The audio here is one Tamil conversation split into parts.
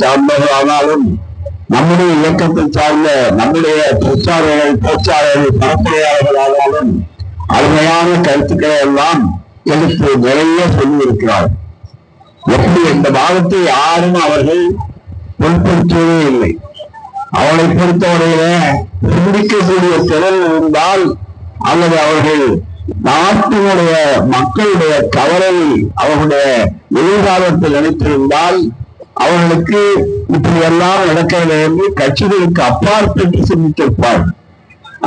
சார்ந்தவர்களானாலும் நம்முடைய இயக்கத்தை சார்ந்த நம்முடைய பேச்சாளர்கள் பரப்புரையாளர்களானாலும் அருமையான கருத்துக்களை எல்லாம் எடுத்து நிறைய சொல்லியிருக்கிறார். எப்படி இந்த பாகத்தை யாரும் அவர்கள் பொருட்படுத்துவதே இல்லை. அவளை பொறுத்தவரையில சிந்திக்கக்கூடிய திறன் இருந்தால் அல்லது அவர்கள் நாட்டினுடைய மக்களுடைய கவலையை அவர்களுடைய எதிர்காலத்தில் நினைத்திருந்தால் அவர்களுக்கு இப்படி எல்லாம் நடக்கிறது என்று கட்சிகளுக்கு அப்பாற்பட்டு சிந்தித்திருப்பார்.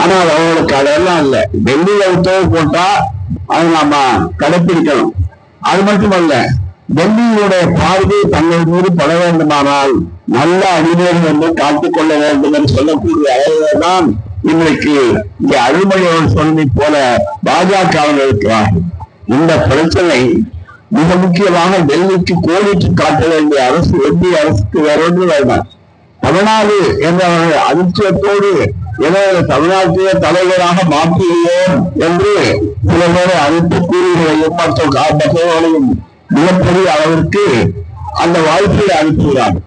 ஆனால் அவர்களுக்கு அதெல்லாம் இல்லை. டெல்லியில உத்தரவு போட்டா அதை நாம கடைப்பிடிக்கணும். அது மட்டுமல்ல, டெல்லியினுடைய பார்வை தங்கள் மீது பட வேண்டுமானால் நல்ல அணிவேர்கள் என்று காத்துக்கொள்ள வேண்டும் என்று சொல்லக்கூடிய அளவில்தான் இன்றைக்கு இங்கே அருள்மொழியோடு சொன்னதை போல பாஜக இருக்கிறார்கள். இந்த பிரச்சனை மிக முக்கியமாக டெல்லிக்கு கோடிட்டு காட்ட வேண்டிய அரசு ஒன்றிய அரசுக்கு வேற ஒன்று வேண்டாம். தமிழ்நாடு என்ற அதிர்ச்சியத்தோடு ஏதோ தமிழ்நாட்டிலே தலைவராக மாற்றியுள்ளோம் என்று சில பேரை அழைத்து கூறுகளையும் மற்றவர்களையும் மிகப்பெரிய அளவிற்கு அந்த வாய்ப்பை அனுப்புகிறார்.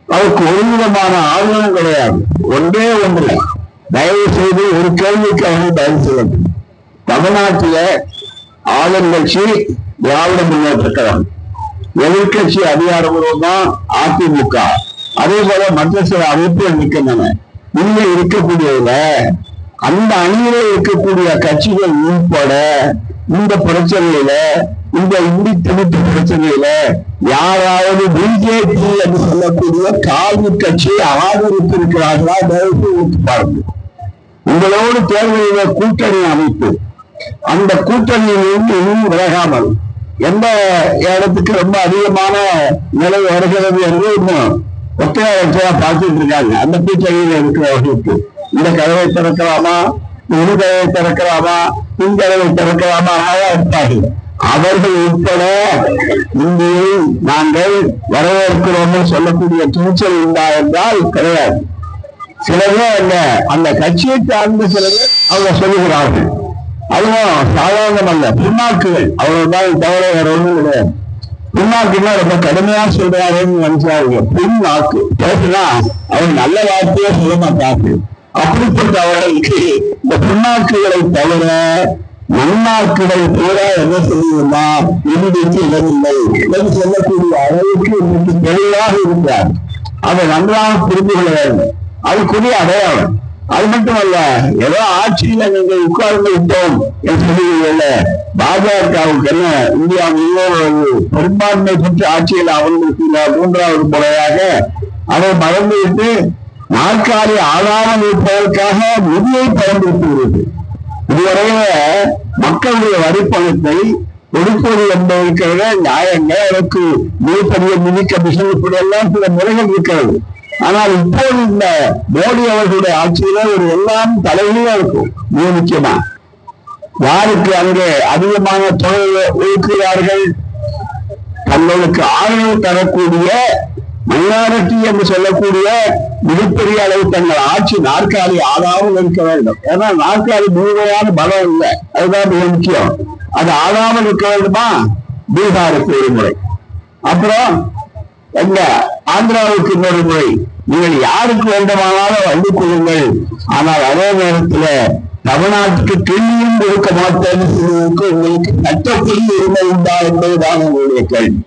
அவருக்கு ஒரு விதமான ஆர்வம் கிடையாது. ஒன்றே ஒன்று, தயவு செய்து ஒரு கேள்விக்கு அவர்கள் பதில் செய்ய வேண்டும். தமிழ்நாட்டில ஆளுங்கட்சி திராவிட முன்னேற்ற கழகம், எதிர்கட்சி அதிகாரபூர்வமா அதிமுக, அதே போல மற்ற சில அமைப்புகள் இருக்கின்றன. இங்க இருக்கக்கூடியதுல அந்த அணியில இருக்கக்கூடிய கட்சிகள் உட்பட இந்த பிரச்சனையில, இந்த இந்தி திணிப்பு பிரச்சனையில யாராவது பிஜேபி என்று சொல்லக்கூடிய காவி கட்சியை ஆதரித்திருக்கிறார்களா? தயவுசெய்து பாருங்கள். உங்களோடு தேர்தலில கூட்டணி அமைப்பு, அந்த கூட்டணியிலிருந்து இன்னும் விலகாமல் எந்த இடத்துக்கு ரொம்ப அதிகமான நிலை வருகிறது என்று இன்னும் ஒற்றையா பார்த்துட்டு இருக்காங்க. அந்த கூட்டணியில் இருக்கிறவர்களுக்கு இந்த கதவை திறக்கலாமா, இந்த கதவை திறக்கலாமா, இந்த கதவை திறக்கலாமா இருப்பார்கள். அவர்கள் உட்பட இந்தியை நாங்கள் வரவேற்கிறோம் சொல்லக்கூடிய துணிச்சல் உண்டா என்றால் கிடையாது. சில பேர் அந்த கட்சியை சார்ந்த சில பேர் அவங்க சொல்லுகிறார்கள். அதுவும் சாதாரணம் அல்ல, பின்னாக்குகள் அவர்கள் தான் தவிர வேற ஒன்றும் கிடையாது. பின்னாக்குன்னா ரொம்ப கடுமையா சொல்றாருன்னு நினைச்சாங்க. பின்னாக்கு பேசுனா அவங்க நல்ல வார்த்தையே சொல்ல மாட்டாங்க. அப்படிப்பட்ட அவர்களுக்கு இந்த பின்னாக்குகளை தவிர நன்னாக்குகள் கூட என்ன சொல்லுவா இன்றைக்கு இடமில்லை என்று சொல்லக்கூடிய அளவுக்கு இன்றைக்கு தெளிவாக இருக்கிறார். அதை நன்றாக புரிந்து கொள்ள வேண்டும். அதுக்குரிய அடையாளம். அது மட்டுமல்ல, ஏதோ ஆட்சியில நீங்கள் உட்கார்ந்து விட்டோம் என்று சொல்லுவீங்கல்ல, பாஜகவுக்கு என்ன இந்தியா முழுவதும் பெரும்பான்மை பெற்று ஆட்சியில் அவர்களுக்கு மூன்றாவது முறையாக அதை மறந்துவிட்டு நாற்காலி ஆதாரம் இருப்பதற்காக நிதியை பயன்படுத்துகிறது. இதுவரைய மக்களுடைய வரிப்பணத்தை கொடுப்பது என்பதற்காக நியாயங்க எனக்கு மிகப்பெரிய நிதி கமிஷன் இப்படி எல்லாம் சில முறைகள் இருக்கிறது. ஆனால் இப்போது இந்த மோடி அவர்களுடைய ஆட்சியில ஒரு எல்லாம் தலைவலியா இருக்கும். மிக முக்கியமா யாருக்கு அங்கே அதிகமான தொகை ஒதுக்குகிறார்கள், தங்களுக்கு ஆதரவு தரக்கூடிய மைனாரிட்டி என்று சொல்லக்கூடிய மிகப்பெரிய அளவு தங்கள் ஆட்சி நாற்காலி ஆதாமல் இருக்க வேண்டும். ஏன்னா நாற்காலி முழுமையான பலம் இல்லை, அதுதான் மிக முக்கியம். அது ஆதாமல் இருக்க வேண்டுமா? பீகாருக்கு ஒரு முறை, அப்புறம் எங்க ஆந்திராவுக்கு இன்னொரு முறை. நீங்கள் யாருக்கு வேண்டுமானாலும் வந்து கொள்ளுங்கள், ஆனால் அதே நேரத்தில் தமிழ்நாட்டுக்கு கிள்ளியும் கொடுக்க மாட்டேன்னு உங்களுக்கு சட்டப்படி உரிமை உண்டா என்பதுதான் உங்களுடைய கேள்வி.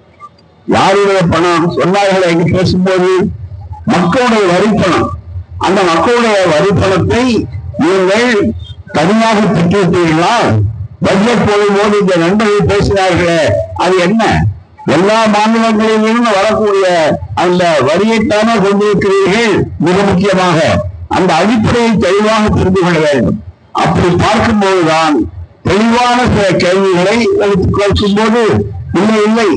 யாருடைய பணம் சொன்னார்கள் என்று பேசும்போது மக்களுடைய வரிப்பணம், அந்த மக்களுடைய வரிப்பணத்தை நீங்கள் தனியாக பெற்றிருப்பீர்களா? பட்ஜெட் போடும்போது இந்த நண்பர்கள் பேசினார்களே, அது என்ன? எல்லா மாநிலங்களிலும் வரக்கூடிய அந்த வரியைத்தானே கொண்டிருக்கிறீர்கள். மிக முக்கியமாக அந்த அடிப்படையை தெளிவாக தெரிந்து கொள்ள வேண்டும். அப்படி பார்க்கும்போதுதான் தெளிவான சில கேள்விகளை எடுத்துக் கொடுக்கும்போது இல்லை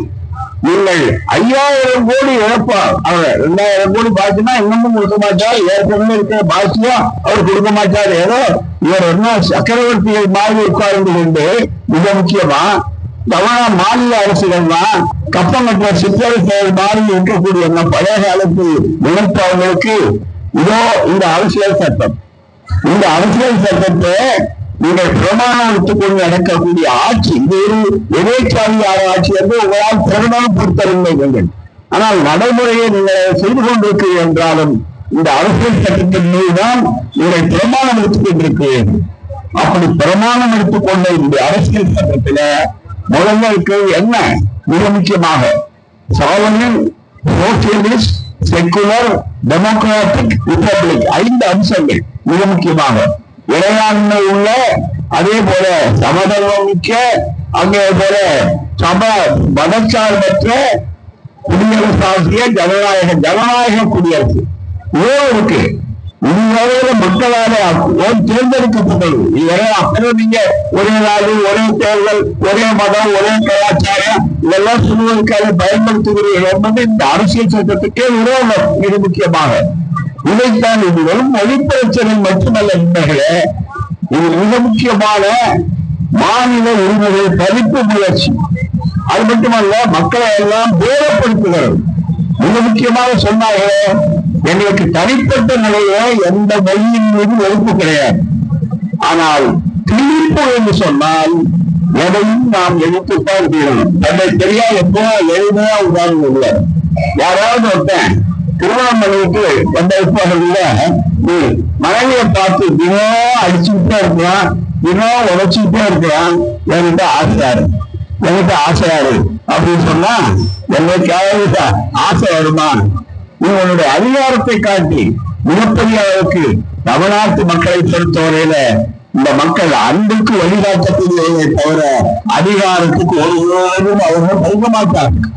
நீங்கள் 5000 கோடி இழப்பார், அவர் 2000 கோடி பாக்கினா இன்னமும் கொடுக்க மாட்டார், ஏற்கனவே இருக்கிற பாக்கியா அவர் கொடுக்க மாட்டார். ஏதோ இவர் என்ன சக்கரவர்த்திகள் மாதிரி உட்கார்ந்து கொண்டு மிக முக்கியமா தமிழ் மாநில அரசுகள் தான் கப்பம் கட்டுற சிற்றரசுகள் மாதிரி இருக்கக்கூடிய பழைய காலத்தில் நினைப்பவர்களுக்கு இதோ இந்த அரசியல் சட்டம், இந்த அரசியல் சட்டத்தை நீங்கள் பிரமாணம் எடுத்துக்கொண்டு நடக்கக்கூடிய ஆட்சி, இது ஒரு எதேச்சாதிகார ஆட்சி என்று உங்களால் பெருமாள் பொறுத்தவில்லை. நீங்கள் ஆனால் நடைமுறையை நீங்கள் செய்து கொண்டிருக்கிறீர்கள் என்றாலும் இந்த அரசியல் சட்டத்தின் மீதுதான் நீங்கள் பிரமாணம் எடுத்துக் கொண்டிருக்கிறீர்கள். அப்படி பிரமாணம் எடுத்துக்கொண்ட இந்த அரசியல் சட்டத்தில முதல்ல இருக்கிறது என்ன? மிக முக்கியமாக sovereign, socialist, secular, democratic, republic 5 அம்சங்கள் மிக முக்கியமாக. இறையாண்மை உள்ள, அதே போல சமதர்மம் மிக்க, அதே போல மதச்சார்பற்ற குடியரசாகிய ஜனநாயக குடியரசு இருக்கு. இதுவரையில மக்களால தேர்ந்தெடுக்கப்பட்டது. அப்புறம் நீங்க ஒரே நாடு, ஒரே தேர்தல், ஒரே மதம், ஒரே கலாச்சாரம் இதெல்லாம் சொல்வதற்காக பயன்படுத்துகிறீர்கள் என்பது இந்த அரசியல் சட்டத்துக்கே விரோதம். மிக முக்கியமாக இதைத்தான் இது வெறும் மொழி பிரச்சனை மட்டுமல்ல நண்பர்களே, இது மிக முக்கியமான மாநில உரிமைகள் பதிப்பு முயற்சி. அது மட்டுமல்ல, மக்களை எல்லாம் பேரப்படுத்துகிறது. மிக முக்கியமாக சொன்னார்களே, எங்களுக்கு தனிப்பட்ட நிலையில எந்த மொழியின் மீது வெறுப்பு கிடையாது. ஆனால் திணிப்பு என்று சொன்னால் எதையும் நாம் எதிர்த்துத்தான் தீரணும். தன்னை தெரியாது எப்போ எளிமையா உதாரணம் இல்லை. யாராவது ஒருத்தன் திருமணம் பண்ணிட்டு வந்த மனைவியை பார்த்து தினம் அடிச்சுக்கிட்டே இருக்கிறான், தினம் உழைச்சுக்கிட்டே இருக்கிறான், என்கிட்ட ஆசையாரு அப்படின்னு சொன்னா என்னைக்காவது ஆசை வருமா? நீ உன்னுடைய அதிகாரத்தை காட்டி மிகப்பெரிய அளவுக்கு தமிழ்நாட்டு மக்களை பொறுத்தவரையில இந்த மக்கள் அன்புக்கு வழிகாட்டக்கூடியதை தவிர அதிகாரத்துக்கு ஒருவரும் அவர்கள் கொடுக்க மாட்டார்கள்.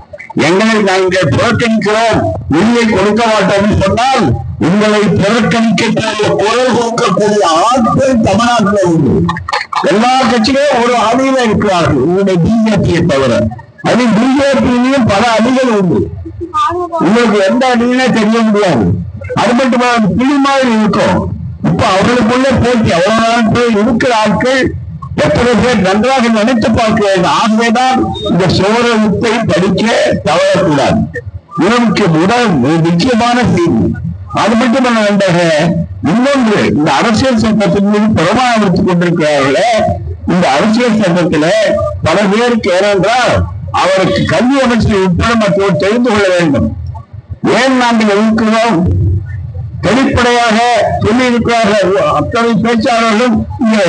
எங்களை நாங்கள் புறக்கணிக்கிறோம், உண்மை கொடுக்க மாட்டோம்னு சொன்னால் உங்களை புறக்கணிக்கக்கூடிய குரல் கொடுக்கக்கூடிய ஆட்கள் தமிழ்நாட்டில் உண்டு. எல்லா கட்சிகளும் ஒரு அணியில இருக்கிறார்கள், உங்களுடைய பிஜேபியை தவிர. அது பிஜேபியிலையும் பல அணிகள் உண்டு. உங்களுக்கு எந்த அணியிலே தெரிய முடியாது. அது மட்டுமா புலி மாதிரி இருக்கும். இப்ப அவர்களுக்குள்ள போட்டி அவ்வளவு பேர் இருக்கிற ஆட்கள் எத்தனை பேர் நன்றாக நினைத்து பார்க்க வேண்டும். ஆகவேதான் இந்த சோழத்தை படிக்க தவறக்கூடாது. முக்கியமான செய்தி. அது மட்டுமல்ல நண்பக, இன்னொன்று, இந்த அரசியல் சட்டத்தின் மீது பிரமாணம் எடுத்துக் கொண்டிருக்கிறார்களே, இந்த அரசியல் சட்டத்தில பல பேருக்கு ஏனென்றால் அவருக்கு கல்வி அமைச்சர் உட்பட மற்றவர் தெரிந்து கொள்ள வேண்டும். ஏன் நாங்கள் எதிர்க்கிறோம்? வெளிப்படையாக சொல்லியிருக்கிறார்கள். அத்தனை பேச்சாளர்களும் இங்கே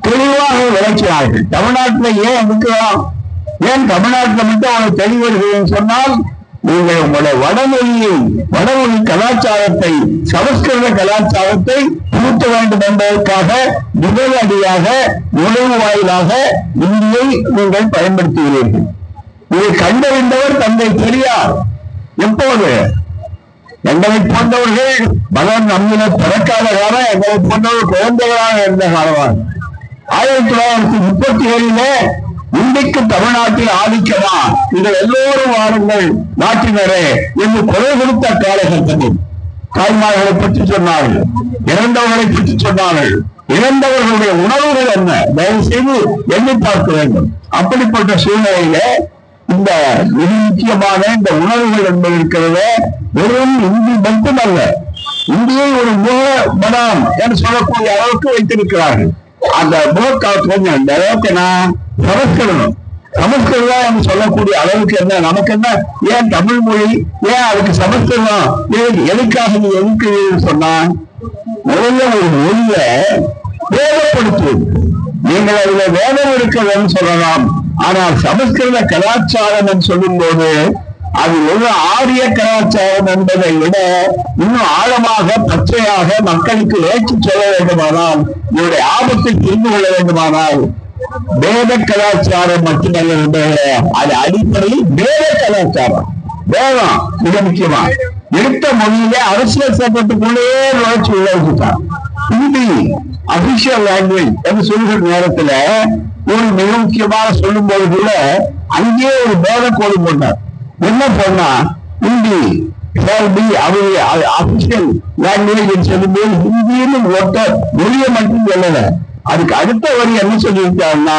தெளிவாக விளக்கிறார்கள். தமிழ்நாட்டில் ஏன் இருக்கிறோம், ஏன் தமிழ்நாட்டில் மட்டும் அவங்க தெளிவர்கள் சொன்னால், நீங்கள் உங்களுடைய வடமொழி கலாச்சாரத்தை, சமஸ்கிருத கலாச்சாரத்தை புகுத்த வேண்டும் என்பதற்காக முதல் அடியாக நுழைவு வாயிலாக இந்தியை நீங்கள் பயன்படுத்துகிறீர்கள். இதை கண்டறிந்தவர் தந்தை பெரியார். எப்போது? எங்களை போன்றவர்கள் மகன் நம்மில பிறக்காத காலம், எங்களை போன்றவர் குழந்தைகளாக இருந்த காலமாக 1937 இன்றைக்கு தமிழ்நாட்டில் ஆதிக்கமா, இதில் எல்லோரும் வாருங்கள் நாட்டினரே என்று குரல் கொடுத்த காலகட்டத்தில் தாய்மார்களை பற்றி சொன்னார்கள், இறந்தவர்களை பற்றி சொன்னார்கள். இறந்தவர்களுடைய உணர்வுகள் என்ன, தயவு செய்து எண்ணி பார்க்க வேண்டும். அப்படிப்பட்ட சூழ்நிலையில இந்த மிக முக்கியமான இந்த உணர்வுகள் என்பது இருக்கிறது. வெறும் இந்தி மட்டுமல்ல, இந்தியை ஒரு முக மனம் என்று சொல்லக்கூடிய அளவுக்கு வைத்திருக்கிறார்கள். அந்த முகக்காலத்துல இந்த அளவுக்கு நான் சமஸ்கிருதம் என்று சொல்லக்கூடிய அளவுக்கு என்ன, நமக்கு என்ன, ஏன் தமிழ் மொழி, ஏன் அதுக்கு சமஸ்கிருதம் எதுக்காக நீ எதுக்குன்னு சொன்னா, முதல்ல ஒரு மொழிய வேதப்படுத்துவது. நீங்கள் அதுல வேதம் இருக்கிறதுன்னு சொல்லலாம். ஆனால் சமஸ்கிருத கலாச்சாரம் என்று சொல்லும் போது அது ஒரு ஆரிய கலாச்சாரம் என்பதை விட இன்னும் ஆழமாக, பச்சையாக மக்களுக்கு ஏற்றி சொல்ல வேண்டுமானால், இதனுடைய ஆபத்தை புரிந்து கொள்ள வேண்டுமானால் வேத கலாச்சாரம் மட்டுமல்ல என்பது, அது அடிப்படையில் வேத கலாச்சாரம். வேதம் மிக முக்கியமா எடுத்த மொழியிலே அரசியல் சட்டத்துக்குள்ளே நுழைச்சு உழைச்சுட்டான். ஹிந்தி அபிஷியல் லாங்குவேஜ் என்று சொல்கிற நேரத்துல ஒரு மிக முக்கியமாக சொல்லும் போது கூட அங்கேயே ஒரு வேத கோடு போட்டார். என்ன பண்ணா, ஹிந்தி அபிஷியல் லாங்குவேஜ் சொல்லும்போது ஹிந்தின்னு ஒட்ட மொழியை மட்டும் சொல்லல, அதுக்கு அடுத்த வரி என்ன சொல்லியிருக்காருன்னா,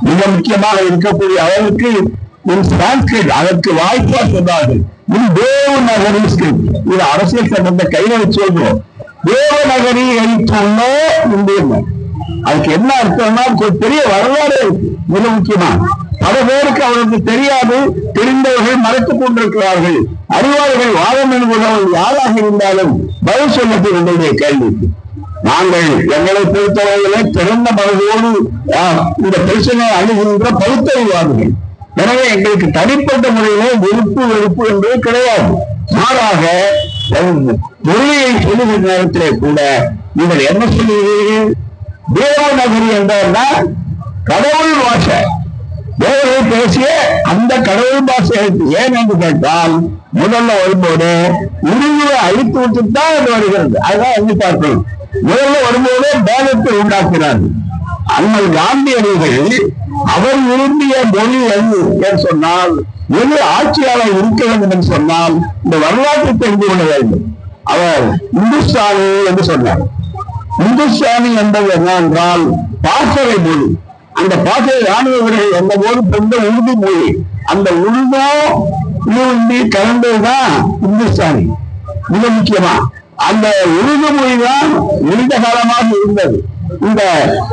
மிக முக்கியமாக இருக்கக்கூடிய அளவுக்கு சான்ஸ்கிரிட் அதற்கு வாய்ப்பா சொன்னார்கள். தேவநகரி ஸ்கிரிப்ட், இது அரசியல் சட்டத்தை கையில வச்சு சொல்றோம். தேவநகரி எழுத்துள்ள இந்திய அதுக்கு என்ன அர்த்தம்னா பெரிய வரலாறு மிக முக்கியமா. பல பேருக்கு அவருக்கு தெரியாது, தெரிந்தவர்கள் மறைத்துக் கொண்டிருக்கிறார்கள். அறிவாளிகள் வாதம் என்பவர்கள் யாராக இருந்தாலும் பதில் சொல்லக்கூடிய என்னுடைய கேள்விக்கு நாங்கள் எங்களை பொறுத்தவர்களை திறந்த மனதோடு இந்த பிரச்சனை அணுகின்ற பகுத்தறிவாதிகள். எனவே எங்களுக்கு தனிப்பட்ட முறையிலே வெறுப்பு என்பது கிடையாது. மாறாக மொழியை சொல்லுகிற நேரத்திலே கூட நீங்கள் என்ன சொல்லுகிறீர்கள்? தேவநகரி என்றால் கடவுள் பாஷை, தேவர்கள் பேசிய அந்த கடவுள் பாஷை. ஏன் என்று கேட்டால் முதல்ல வரும்போது உருவியை அழித்து விட்டுத்தான் அது வருகிறது. அதுதான் எண்ணி பார்க்கணும். முதல்ல வரும்போதே பேதத்தை உண்டாக்குகிறார்கள். அண்ணல் காந்தியடிகள் அவர் விரும்பிய மொழி எது என்று சொன்னால், எது ஆட்சியாளர் இருக்க வேண்டும் என்று சொன்னால் இந்த வரலாற்றை தெரிந்து கொள்ள வேண்டும். அவர் இந்துஸ்தானி என்று சொன்னார். இந்துஸ்தானி என்பது என்னவென்றால் பாசறை மொழி. அந்த பாசறை ராணுவர்கள் எந்த போது பெற்ற உருது மொழி. அந்த உருதோ உருந்தி கலந்ததுதான் இந்துஸ்தானி. மிக முக்கியமா அந்த உருது மொழிதான் நீண்ட காலமாக இருந்தது. இந்த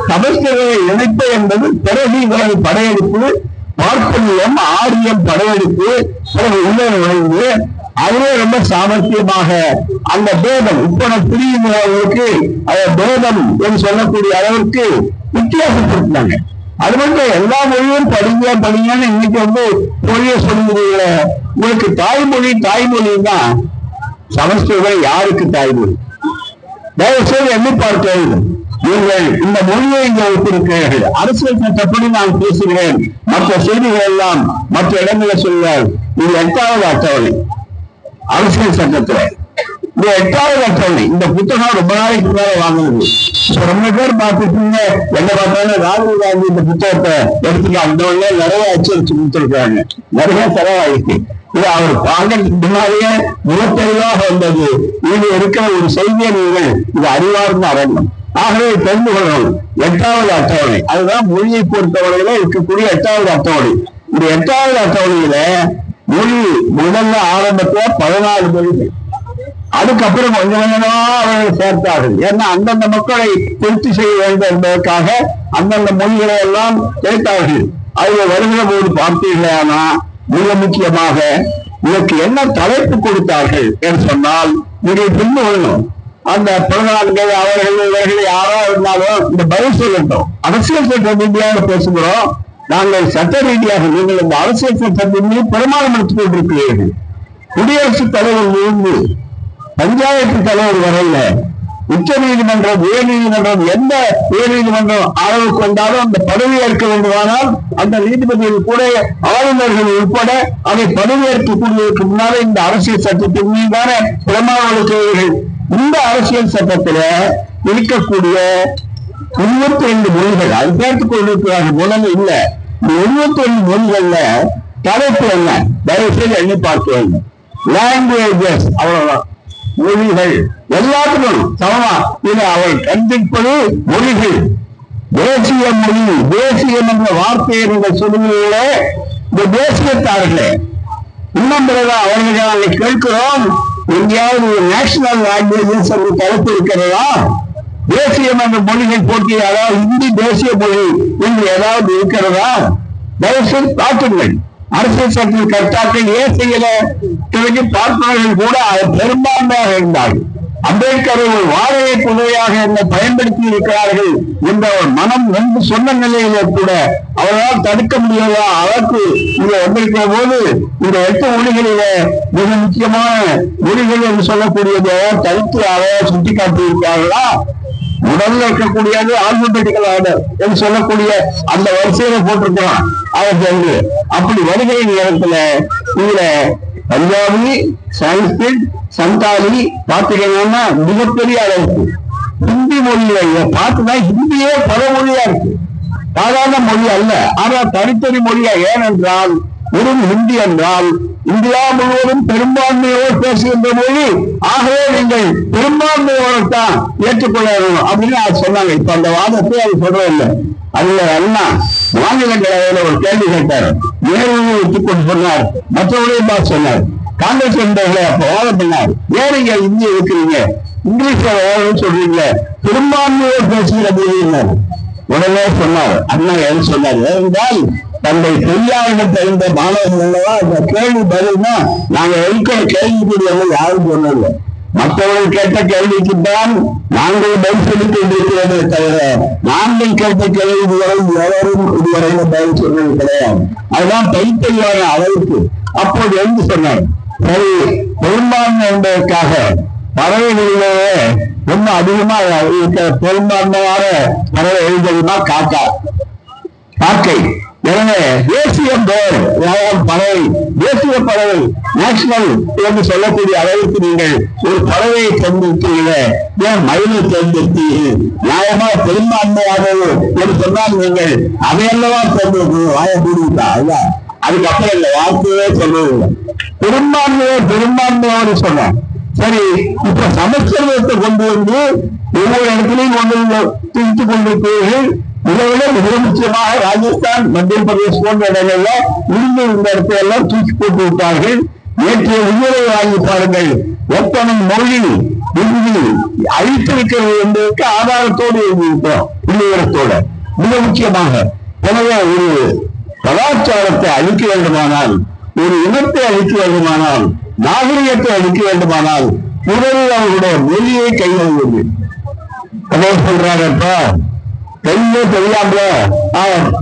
சமஸ்கிருத இணைப்பு என்பது பிறகு இவரது படையெடுப்பு, பார்ப்பனியம் ஆரியம் படையெடுப்பு பிறகு உள்ளே நுழைந்து அவரே ரொம்ப சாமர்த்தியமாக அந்த பேதம் இப்ப பிரிவுகளுக்கு பேதம் என்று சொல்லக்கூடிய அளவிற்கு வித்தியாசப்படுத்தினாங்க. அது மட்டும் எல்லா மொழியும் படிங்கன்னு இன்னைக்கு மொழியை சொல்லுகிறீங்கள. உங்களுக்கு தாய்மொழின்னா சமஸ்கிருதம் யாருக்கு தாய்மொழி? தயவு செய்து எண்ணி பார்க்க நீங்கள் இந்த மொழியை இங்கே வைத்திருக்கிறீர்கள். அரசியல் சட்டப்படி நான் பேசுகிறேன். மற்ற செய்திகள் எல்லாம் மற்ற இடங்களில் சொல்வார். இது 8வது அட்டவணை அரசியல் சட்டத்துல. இந்த 8வது அட்டவணை இந்த புத்தகம் ரொம்ப நாளைக்கு மேல வாங்குறது. ரொம்ப பேர் பார்த்துருக்கீங்க. என்ன பார்த்தாலும் ராகுல் காந்தி இந்த புத்தகத்தை எடுத்துக்கலாம். அந்த வழியா நிறைய அச்சரிச்சு கொடுத்துருக்காங்க. நிறைய செலவாயிருக்கு. இது அவர் பார்க்கறதுக்கு முன்னாடியே முகத்தெளிவாக வந்தது. இது இருக்கிற ஒரு செய்தியை நீங்கள் இது அறிவார்ந்த அரங்கம். ஆகவே தெரிந்து கொள்ளணும். 8வது அட்டவணை அதுதான் மொழியை பொறுத்தவரையில இருக்கக்கூடிய 8வது அட்டவணை. இந்த 8வது அட்டவணையில மொழி முதல்ல ஆரம்பத்துல 14 மொழிகள். அதுக்கப்புறம் கொஞ்சம் கொஞ்சமா அவர்கள் சேர்த்தார்கள். ஏன்னா அந்தந்த மக்களை திருப்தி செய்ய வேண்டும் என்பதற்காக அந்தந்த மொழிகளை எல்லாம் சேர்த்தார்கள். அதுல வருகிற போது பார்த்தீர்களானா மிக முக்கியமாக இதற்கு என்ன தலைப்பு கொடுத்தார்கள் என்று சொன்னால் நீங்கள் புரிந்து கொள்ளணும். அந்த 14 அவர்கள் யாரோ இருந்தாலும் இந்த பதில் சொல்லட்டும். அரசியல் சட்ட ரீதியாக பேசுகிறோம். நாங்கள் சட்ட ரீதியாக நீங்கள் இந்த அரசியல் சட்டத்தின் மீது பிரமாணம் எடுத்துக் கொண்டிருக்கிறீர்கள். குடியரசுத் தலைவர் இருந்து பஞ்சாயத்து தலைவர் வரையில உச்ச நீதிமன்றம், உயர் நீதிமன்றம், எந்த உயர் நீதிமன்றம் அளவுக்கு வந்தாலும் அந்த பதவி ஏற்க வேண்டுமானால் அந்த நீதிபதிகள் கூட ஆளுநர்கள் உட்பட அதை பதவியேற்கக்கூடியதற்கு முன்னாலே இந்த அரசியல் சட்டத்தின் மீதான பிரமாணம் எடுக்கிறீர்கள். இந்த அரசியல் சட்டத்துல இருக்கக்கூடிய 22 மொழிகள் அது சேர்த்துக் கொண்டிருக்கிறார்கள். முதல்ல இல்ல, இந்த 22 மொழிகள்ல தலைப்பு என்ன? தயவு செய்து எண்ணி பார்க்க வேண்டும். லாங்குவேஜஸ், அவ்வளவுதான். மொழிகள் எல்லாத்துக்கும் சமமா இது அவள் கண்டிப்பது மொழிகள். தேசிய மொழி, தேசியம் என்ற வார்த்தையை நீங்கள் சொல்லுவீங்களே, இந்த தேசியத்தார்களே இன்னும் பிறகு அவர்கள் கேட்கிறோம். எங்கேயாவது நேஷனல் லாங்குவேஜஸ் என்று தலைப்பு இருக்கிறதா? தேசியம் என்ற மொழிகள் போட்டி, அதாவது ஹிந்தி தேசிய மொழி என்று ஏதாவது இருக்கிறதா? தயவுசெய்து காட்டுங்கள். அரசியல் சட்டத்தில் கட்டாக்கள் ஏன் செய்யல? பிறகு பார்ப்பவர்கள் கூட பெரும்பான்மையாக இருந்தார்கள். அம்பேத்கர் ஒரு வாழையை புதையாக என்னை பயன்படுத்தி இருக்கிறார்கள் என்ற ஒரு மனம் என்று சொன்ன நிலையிலே கூட அவர்களால் தடுக்க முடியாத அளவுக்கு இங்க வந்திருக்கிற போது இந்த 8 மொழிகளிலே மிக முக்கியமான மொழிகள் என்று சொல்லக்கூடியதை தடுத்து அவரை சுட்டிக்காட்டி இருக்கிறார்களா? முதல்ல இருக்கக்கூடியது ஆல்பபெட்டிக்கல் ஆர்டர் என்று சொல்லக்கூடிய அந்த வரிசையில போட்டிருக்கிறான். அவர் அப்படி வருகிற நேரத்துல இதுல பஞ்சாபி, சான்ஸ்கிரிட், சந்தாலி பாத்தீங்கன்னா மிகப்பெரிய அளவுக்கு ஹிந்தி மொழியில பார்த்துதான் ஹிந்தியே பல மொழியா இருக்கு. சாதாரண மொழி அல்ல, ஆனா தனித்தனி மொழியா. ஏனென்றால் வெறும் ஹிந்தி என்றால் இந்தியா முழுவதும் பெரும்பான்மையோடு பேசுகின்ற மொழி. ஆகவே நீங்கள் பெரும்பான்மையோடத்தான் ஏற்றுக்கொள்ள வேண்டும் அப்படின்னு சொன்னாங்க. இப்ப அந்த வாதத்தை அது சொல்றதில்லை. அதுல அண்ணா மாநிலங்களவையில ஒரு கேள்வி கேட்டார். நேருவை ஒத்துக்கொண்டு சொன்னார், மற்றவர்களையும் பார்த்து சொன்னார். காங்கிரஸ் என்பவர்களை அப்ப வாதம் பண்ணார். ஏன் நீங்க இந்திய இருக்கிறீங்க, இங்கிலீஷ்ல வாதம் சொல்றீங்க, பெரும்பான்மையோடு பேசுகிற மொழி. உடனே சொன்னார். அண்ணா என்ன சொன்னார் என்றால், தந்தை பெரியாரிடம் தெரிந்த மாணவர்கள் அந்த கேள்வி பதில்னா நாங்க இருக்கிற கேள்விக்குரியவங்க யாரும் சொன்னதில்லை. மற்றவர்கள் கேட்ட கேள்விக்குத்தான் நாங்கள் பதில் சொல்லிக் கொண்டிருக்கிறதே தவிர நாங்கள் கேட்ட கேள்விகளை எவரும் இதுவரையில பதில் சொன்னது கிடையாது. அதுதான் கைத்தறியான அளவுக்கு அப்போது எழுந்து சொன்னார். சரி, பெரும்பான்மை என்பதற்காக பறவைகளிலேயே ரொம்ப அதிகமா இருக்கிற பெரும்பான்மையான பறவை எழுதுமா காக்கை. எனவே தேசிய பறவை, தேசிய பறவை, நேஷனல் என்று சொல்லக்கூடிய அளவுக்கு நீங்கள் ஒரு பறவையை தேர்ந்தெடுத்தீர்களே, ஏன் மயிலை தேர்ந்தெடுத்தீர்கள்? நியாயமா பெரும்பான்மையாக என்று சொன்னால் நீங்கள் அதையல்லவா தேர்ந்தெடுக்கணும். வாய கூடிவிட்டா அதுதான். அதுக்கப்புறம் இல்லை, வார்த்தையே சொல்வதில்லை. பெரும்பான்மையோடு சொன்னார். சரி, இப்ப சமஸ்கிருதத்தை கொண்டு வந்து ஒவ்வொரு இடத்துலையும் கொண்டு பிரித்துக் கொண்டிருக்கிறீர்கள். இதைவிட மிக முக்கியமாக ராஜஸ்தான், மத்திய பிரதேஷ் போன்ற இடங்கள்ல இருந்து இந்த இடத்தை எல்லாம் தூக்கி போட்டு விட்டார்கள். நேற்றைய உயிரை வாங்கி பாருங்கள், எத்தனை மொழி விருது அழித்திருக்கிறது என்பதற்கு ஆதாரத்தோடு எழுதியிருக்கிறோம், புள்ளிவிவரத்தோட. மிக முக்கியமாக எனவே ஒரு கலாச்சாரத்தை அழிக்க வேண்டுமானால், ஒரு இனத்தை அழிக்க வேண்டுமானால், நாகரிகத்தை அழிக்க வேண்டுமானால் முதலில் அவர்களுடைய மொழியை கையாளுவது. அதே சொல்றாங்கப்ப தெரிந்தோ தெரியாமல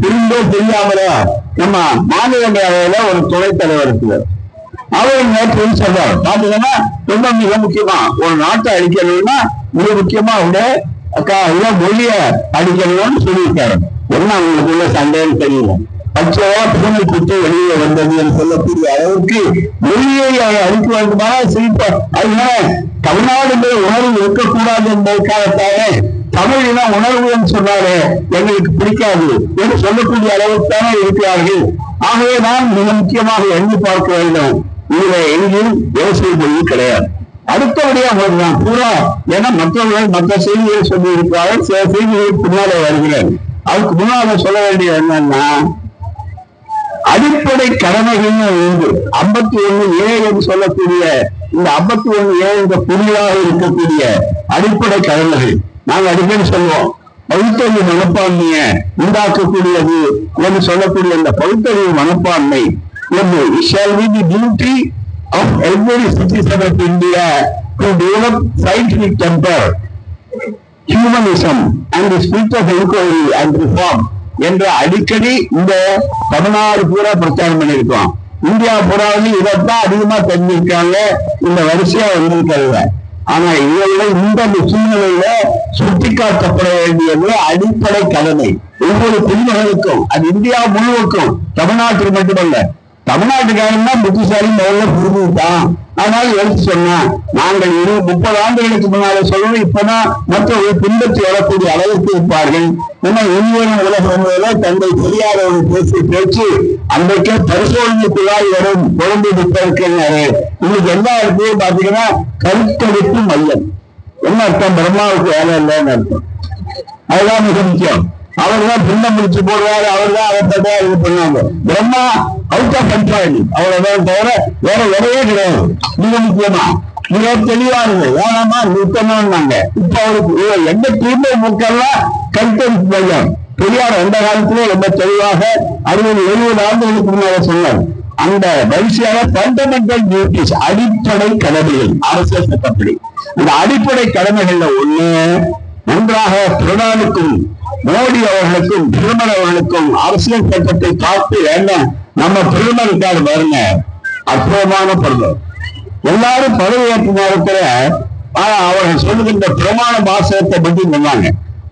திரும்போ தெரியாமல நம்ம மாநிலங்களவையில ஒரு துணைத் தலைவர் இருக்கிறார். அவர் நேற்று சொல்றாரு பாத்தீங்கன்னா, ரொம்ப மிக முக்கியமா ஒரு நாட்டை அழிக்கணும்னா மிக முக்கியமா அவங்க மொழிய அழிக்கணும்னு சொல்லியிருக்காரு. என்ன அவங்களுக்குள்ள சண்டைன்னு தெரியல. பச்சையா பூமி குத்து வெளியே வந்தது என்று சொல்லக்கூடிய அளவுக்கு மொழியை அழிக்க வேண்டுமானால் சிரிப்பா. அதனால தமிழ்நாடு உணர்வு இருக்கக்கூடாது என்பதற்காகத்தானே தமிழின உணர்வு என்று சொன்னாலே எங்களுக்கு பிடிக்காது என்று சொல்லக்கூடிய அளவுக்கு தானே இருக்கிறார்கள். ஆகவே நான் மிக முக்கியமாக எண்ணி பார்க்க வேண்டும், இதுல எங்கேயும் தேசிய மொழி கிடையாது. அடுத்தபடியாக நான் பூரா ஏன்னா மற்றவர்கள் மற்ற செய்திகளை சொல்லி இருக்கிறார்கள், சில செய்திகள் பின்னாலே வருகிறேன். அதுக்கு முன்னால சொல்ல வேண்டியது என்னன்னா, அடிப்படை கடமைகள் உண்டு. 51A என்று சொல்லக்கூடிய இந்த 51A என்ற புதிதாக இருக்கக்கூடிய அடிப்படை கடமைகள் நாங்கள் அடிக்கடி சொல்லுவோம். பகுத்தறிவு மனப்பான்மையை உண்டாக்கக்கூடியது என்று சொல்லக்கூடிய இந்த பகுத்தறிவு மனப்பான்மை என்று shall be the duty of every citizen of India to develop scientific temper, humanism and the spirit of inquiry and reform என்ற அடிக்கடி இந்த 16 பூரா பிரச்சாரம் பண்ணியிருக்கோம். இந்தியா பூராவது இதைத்தான் அதிகமா தெரிஞ்சிருக்காங்க, இந்த வரிசையா வந்திருக்காங்க. ஆனா இவர்கள் இந்த சூழ்நிலையில சுட்டிக்காட்டப்பட வேண்டியது அடிப்படை கடமை. ஒவ்வொரு குடிமகனுக்கும், அது இந்தியா முழுவதுக்கும், தமிழ்நாட்டுக்கு மட்டுமல்ல. தமிழ்நாட்டுக்காரன் புத்திசாலி முதல்ல புரிஞ்சுட்டான், அதனால எடுத்து சொன்னா நாங்கள் 30 ஆண்டுகளுக்கு முன்னாலே சொல்லணும். இப்பதான் மற்றவர்கள் பின்பற்றி வரக்கூடிய அளவுக்கு இருப்பார்கள். ஏன்னா இனிவரும் உலகம் தந்தை பெரியாரோடு பேசி பேச்சு அன்றைக்கே பரிசோதனைக்குள்ளாய் வரும் குழந்தை விட்டிருக்கிறாரு. இன்னைக்கு எல்லா இடத்துலையும் பாத்தீங்கன்னா கருத்தரிப்பு மையம். என்ன அர்த்தம்? பிரம்மாவுக்கு வேலை இல்லைன்னு அர்த்தம். அதுதான் மிக முக்கியம். அவர்தான் பின்னம் முடிச்சு போடுவாரு, அவர்தான் அவர்தான் இது பண்ணாங்க. பிரம்மா அவுட் ஆஃப் கண்ட்ரோல், அவ்வளவுதான் தவிர வேற வேலையே கிடையாது. மிக முக்கியமா மிக தெளிவானது. வேணாமா நிறுத்தணும்னாங்க. இப்ப அவருக்கு எந்த தீர்மை முக்கெல்லாம் கருத்தரிப்பு மையம். பெரியார் அந்த காலத்திலே ரொம்ப தெளிவாக 60-70 ஆண்டுகளுக்கு முன்னால சொன்னார். அந்த வரிசையாக ஃபண்டமெண்டல் டியூட்டிஸ், அடிப்படை கடமைகள், அரசியல் சட்டப்படி இந்த அடிப்படை கடமைகள்ல ஒண்ணு நன்றாக பிரதமருக்கும் மோடி அவர்களுக்கும் பிரதமர் அவர்களுக்கும் அரசியல் சட்டத்தை பார்த்து வேண்டாம். நம்ம பிரதமருக்காக பாருங்க, அற்புதமான பிரதமர். எல்லாரும் பதவியேற்ற நேரத்துல அவர்கள் சொல்லுகின்ற பிரமாண வாசகத்தை பற்றி சொன்னாங்க.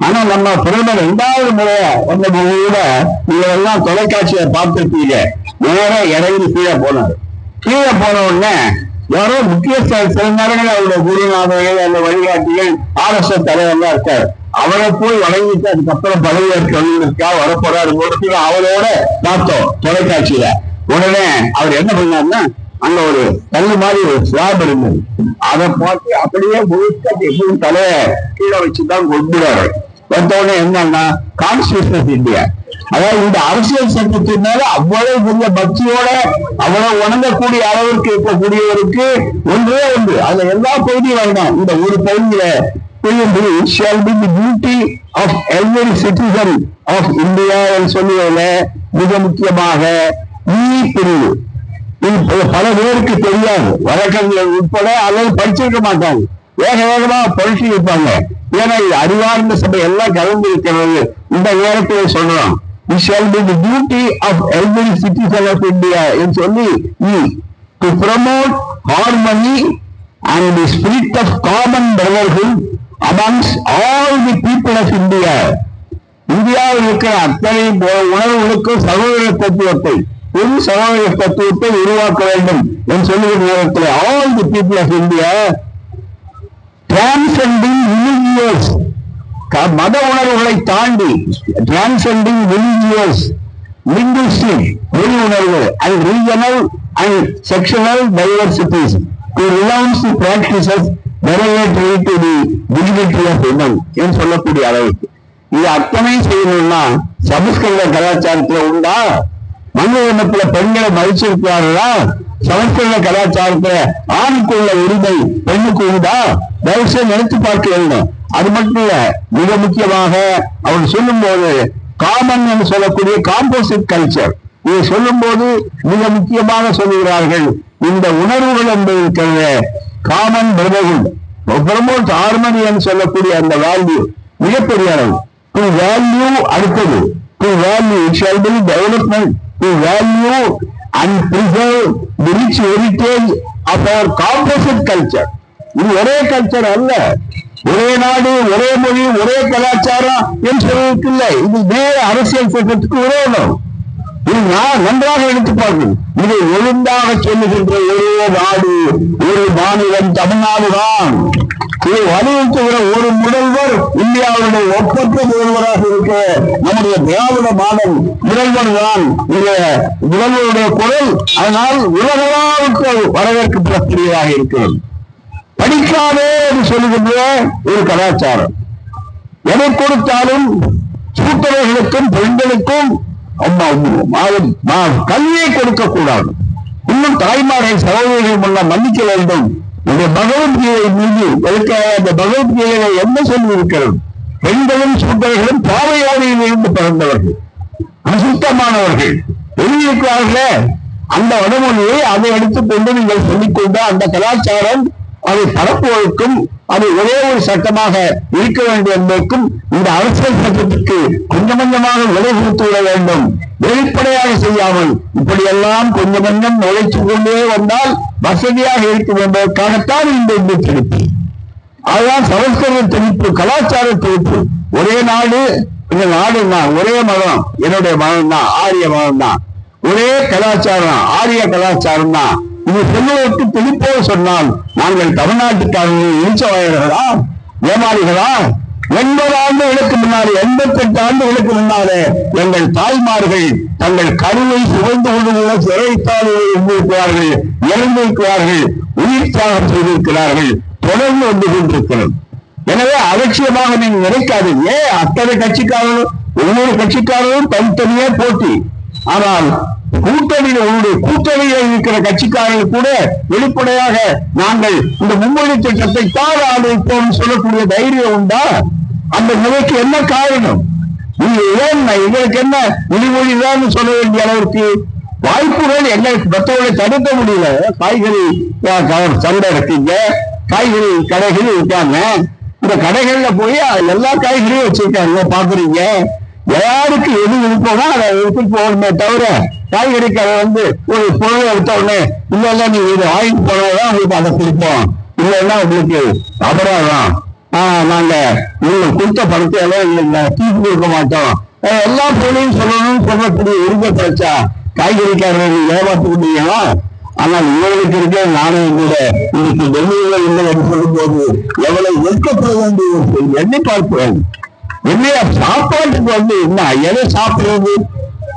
ஆனா நம்ம பிரதமர் 2வது முறையா வந்த கூட இதெல்லாம் தொலைக்காட்சியை பார்த்துருப்பீங்க. நேரம் இறங்கி கீழே போனார். கீழே போன உடனே யாரோ முக்கிய சில நேரங்கள் அவருடைய குருநாதர்கள் அந்த வழிகாட்டிகள் RSS தலைவர்லாம் இருக்காரு. அவரை போய் வழங்கிட்டு அதுக்கப்புறம் பதவியேற்க வரப்போறாரு. அவரோட பார்த்தோம் தொலைக்காட்சியில. உடனே அவர் என்ன பண்ணாருன்னா, அங்க ஒரு கல்லு மாதிரி ஒரு ஸ்லாப் இருந்தது, அதை பார்த்து அப்படியே முழுக்க எப்பவும் தலைய கீழே வச்சுதான் கொண்டுறாரு. வந்தோடனே என்னன்னா, கான்ஸ்டிடியூஷன் ஆஃப் இந்தியா, அதாவது இந்த அரசியல் சட்டத்தின் மேல அவ்வளவு பெரிய பக்தியோட அவ்வளவு வணங்கக்கூடிய அளவிற்கு இருக்கக்கூடியவருக்கு ஒன்றே ஒன்று, அதுல எல்லா பகுதியும் வரணும். இந்த ஒரு பகுதியில shall be the duty of every citizen of India சொல்லுவதில் மிக முக்கியமாக பிரிவு. இது பல பேருக்கு தெரியாது, வழக்கறிஞர்கள் உட்பட அல்லது படிச்சிருக்க மாட்டாங்க, வேக வேகமாக படிச்சு இருப்பாங்க. ஏன்னா இது அறிவார்ந்த சபை எல்லாம் கலந்து இருக்கிறது. இந்த நேரத்தில் சொல்றோம், it shall be the duty of every citizen of India என்று சொல்லி to promote harmony and the spirit of common brotherhood amongst all the people of India. இந்தியாவில் இருக்கிற அத்தனை உணர்வுகளுக்கும் சகோதர தத்துவத்தை, ஒரு சகோதர தத்துவத்தை உருவாக்க வேண்டும் என்று சொல்லுகிற நேரத்தில் all the people of India transcending religious, மத உணர்வுகளை தாண்டி transcending religious, linguistic மொழி உணர்வு and regional and sectional diversities to renounce the practices derogatory to the dignity of women என்று சொல்லக்கூடிய அளவுக்கு இது அத்தனை செய்யணும்னா சமஸ்கிருத கலாச்சாரத்துல உண்டா? மனித இனத்துல பெண்களை மதிச்சிருக்கிறார்களா? சமஸ்கிருத கலாச்சாரத்துல ஆணுக்குள்ள உரிமை பெண்ணுக்கு உண்டா? தயவுசெய்து நினைத்து பார்க்க வேண்டும். அது மட்டும் இல்ல, மிக முக்கியமாக அவர் சொல்லும் போது காமன் என்று சொல்லக்கூடிய காம்போசிட் கல்ச்சர், இதை சொல்லும் போது மிக முக்கியமாக சொல்லுகிறார்கள், இந்த உணர்வுகள் என்பது இருக்கிறது காமன் பிரதர்ஹுட் ஹார்மனி என்று சொல்லக்கூடிய அந்த வேல்யூ மிகப்பெரிய அளவு. டு வேல்யூ அடுத்தது to value it shall be development to value and preserve the rich heritage of our composite culture. இது ஒரே கல்ச்சர் அல்ல, ஒரே நாடு, ஒரே மொழி, ஒரே கலாச்சாரம் என்று சொல்வதற்கு இல்லை. இது வேற அரசியல் சட்டத்துக்கு விரோதம். இது நான் நன்றாக எடுத்து பார்க்கணும். இதை ஒழுங்காக சொல்லுகின்ற ஒரே நாடு, ஒரு மாநிலம் தமிழ்நாடு தான். இதை வலியுறுத்துகிற ஒரு முதல்வர் இந்தியாவுடைய ஒப்பற்ற முதல்வராக இருக்க நம்முடைய திராவிட மாடல் முதல்வர் தான். முதல்வருடைய குரல் அதனால் உலகளாவுக்கு வரவேற்கப்படக்கூடியதாக இருக்கிறது. படிக்காதே என்று சொல்லுகின்ற ஒரு கலாச்சாரம், எதை கொடுத்தாலும் சூத்திரர்களுக்கும் பெண்களுக்கும் கல்வியை கொடுக்க கூடாது. இன்னும் தாய்மார்கள் சகோதரிகள் முன்ன மன்னிக்க வேண்டும். இந்த பகவத்கீதை மீது அந்த பகவத்கீதையை என்ன சொல்லி இருக்கிறது? பெண்களும் சூத்திரர்களும் பாவையாடியில் இருந்து பிறந்தவர்கள், அசுத்தமானவர்கள் எழுதியிருக்கிறார்களே. அந்த வடமொழியை அதை எடுத்துக்கொண்டு நீங்கள் சொல்லிக்கொண்ட அந்த கலாச்சாரம் அதை பரப்புவதற்கும் அது ஒரே ஒரு சட்டமாக இருக்க வேண்டும் என்பதற்கும் இந்த அரசியல் சட்டத்திற்கு கொஞ்சம் கொஞ்சமாக விலை கொடுத்து விட வேண்டும். வெளிப்படையாக செய்யாமல் இப்படியெல்லாம் கொஞ்சம் கொஞ்சம் நுழைச்சு கொண்டே வந்தால் வசதியாக இருக்கும் என்பதற்காகத்தான் இந்த திணிப்பு. அதுதான் சமஸ்கிருத திணிப்பு, கலாச்சார திணிப்பு. ஒரே நாடு, இந்த நாடு தான், ஒரே மதம், என்னுடைய மதம் தான், ஆரிய மதம் தான், ஒரே கலாச்சாரம், ஆரிய கலாச்சாரம் தான். இது சொல்லுவதற்கு திணிப்போடு சொன்னால் நாங்கள் தமிழ்நாட்டுக்காரர்கள் இழிச்சவாயர்களா, ஏமாளிகளா? 80 ஆண்டுகளுக்கு முன்னாலே, 88 ஆண்டுகளுக்கு முன்னாலே எங்கள் தாய்மார்கள் தங்கள் கருவை சுவைந்து கொண்டுள்ள சிறைத்தாளிகளை இருந்திருக்கிறார்கள், இறந்திருக்கிறார்கள், உயிர் தியாகம் செய்திருக்கிறார்கள், தொடர்ந்து வந்து கொண்டிருக்கிறது. எனவே அலட்சியமாக நீங்கள் நினைக்காதீங்க. அத்தனை கட்சிக்காரர்களும் ஒவ்வொரு கட்சிக்காரரும் தனித்தனியே போட்டி. ஆனால் கூட்டணியில் இருக்கிற கட்சிக்காரர்கள் கூட வெளிப்படையாக நாங்கள் இந்த மும்மொழி திட்டத்தை தான் ஆதரிப்போம் சொல்லக்கூடிய தைரியம் உண்டா? அந்த நிலைக்கு என்ன காரணம்? எங்களுக்கு என்ன மொழிதான் சொல்ல வேண்டிய அளவிற்கு வாய்ப்புகள் எங்களுக்கு மற்றவர்களை தடுக்க முடியல. காய்கறி சந்தை இருக்கீங்க, காய்கறி கடைகள் இருக்காங்க, இந்த கடைகள்ல போய் எல்லா காய்கறியும் வச்சிருக்காங்க, பாக்குறீங்க. யாருக்கு எது விருப்பமோ அதை எடுத்துட்டு போகணுமே தவிர காய்கறி கடை ஒரு பொருள் எடுத்த உடனே இல்ல நீங்க இது வாங்கிட்டு போனதான் உங்களுக்கு அதை பிடிப்போம், இல்லைன்னா உங்களுக்கு அபராதம், நாங்க உங்களுக்கு கொடுத்த பணத்தை எல்லாம் தீர்ப்பு கொடுக்க மாட்டோம், எல்லா பொருளையும் சொல்லணும்னு சொல்லக்கூடிய உரிமை கிடைச்சா காய்கறிக்காரர்கள் ஏமாற்ற முடியுமா? ஆனால் இவர்களுக்கு இருக்க நானும் கூட இன்னைக்கு டெல்லியில இல்லை என்று சொல்லும் போது எவ்வளவு வெட்கப்பட வேண்டிய எண்ணி பார்ப்பேன். என்னைய சாப்பாட்டுக்கு என்ன எதை சாப்பிடுறது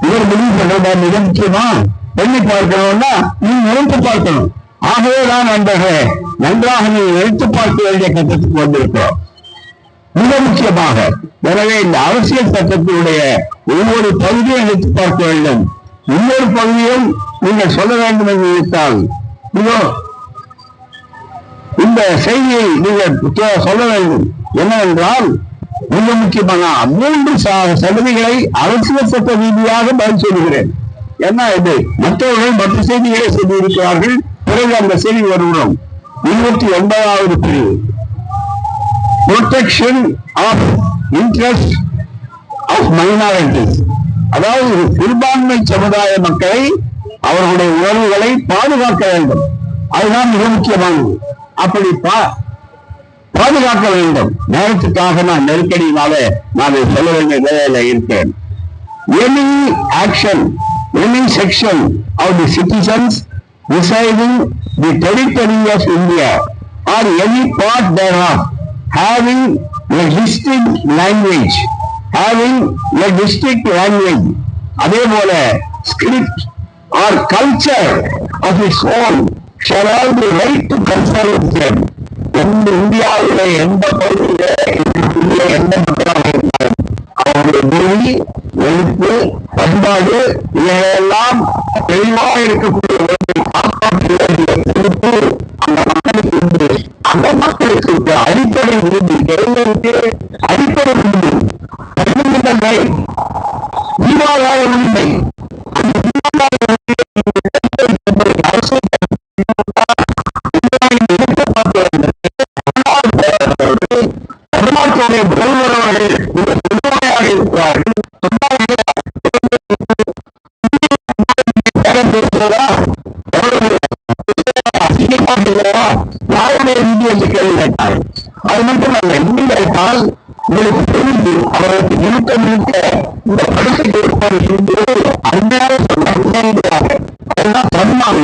இவர் முடிவு பண்றதா மிக முக்கியமா? எண்ணி பார்க்கணும்னா நீ நினைத்து பார்க்கணும். ஆகவே தான் நன்றாக நீ நினைத்து பார்க்க வேண்டிய கட்டத்துக்கு வந்திருக்கிறோம். மிக முக்கியமாக எனவே இந்த அரசியல் சட்டத்தினுடைய ஒவ்வொரு பகுதியும் நினைத்து பார்க்க வேண்டும். ஒவ்வொரு பகுதியும் நீங்கள் சொல்ல வேண்டும் என்று நினைத்தால் இந்த செய்தியை நீங்கள் சொல்ல வேண்டும். என்னவென்றால் மிக முக்கியமான 3 சலுகைகளை அரசியல் சட்ட ரீதியாக பதில் சொல்லுகிறேன். என்ன இது, மற்றவர்கள் மற்ற செய்திகளை சொல்லியிருக்கிறார்கள். பிறகு அந்த செய்தி வருகிறோம். 29வது பிரிவு, protection of interest of minorities, அதாவது சிறுபான்மை சமுதாய மக்களை அவர்களுடைய உணர்வுகளை பாதுகாக்க வேண்டும். அதுதான் மிக முக்கியமானது. அப்படி பாதுகாக்க வேண்டும். நேரத்துக்காக நான் நெருக்கடியினால நான் சொல்ல வேண்டிய நிலையில இருக்கேன். Any action, any section of the citizens residing the territory of India or any part thereof having a distinct language, அதே போல script or culture of its own shall have the right to conserve them. இந்தியாவில எந்த பகுதியில எந்த மக்களாக இருந்தாலும் அவருடைய மொழி, எழுத்து, பண்பாடு இவையெல்லாம் தெளிவாக இருக்கக்கூடிய அந்த மக்களுக்கு அடிப்படை உறுதி, அடிப்படை உறுதி, ஜீவாதார உரிமை, அரசு தமிழ்நாட்டுடைய முதல்வர் அவர்கள் உண்மையாக இருக்கிறார்கள். அது மட்டுமல்ல, இன்னும் கேட்டால் உங்களுக்கு தெரிந்து அவர்களுக்கு நிறுத்த இந்த படுக்கை ஏற்பாடு செய்து அன்றாக சொல்லுகிறாங்க. அதெல்லாம் தன்மான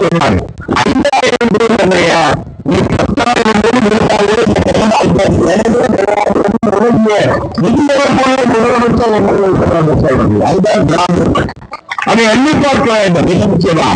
சொன்னாங்க. 5000 பேர் இல்லையா, நீ 10,000 பேர் அதை எண்ணி பார்க்க வேண்டும். மிக முக்கியமா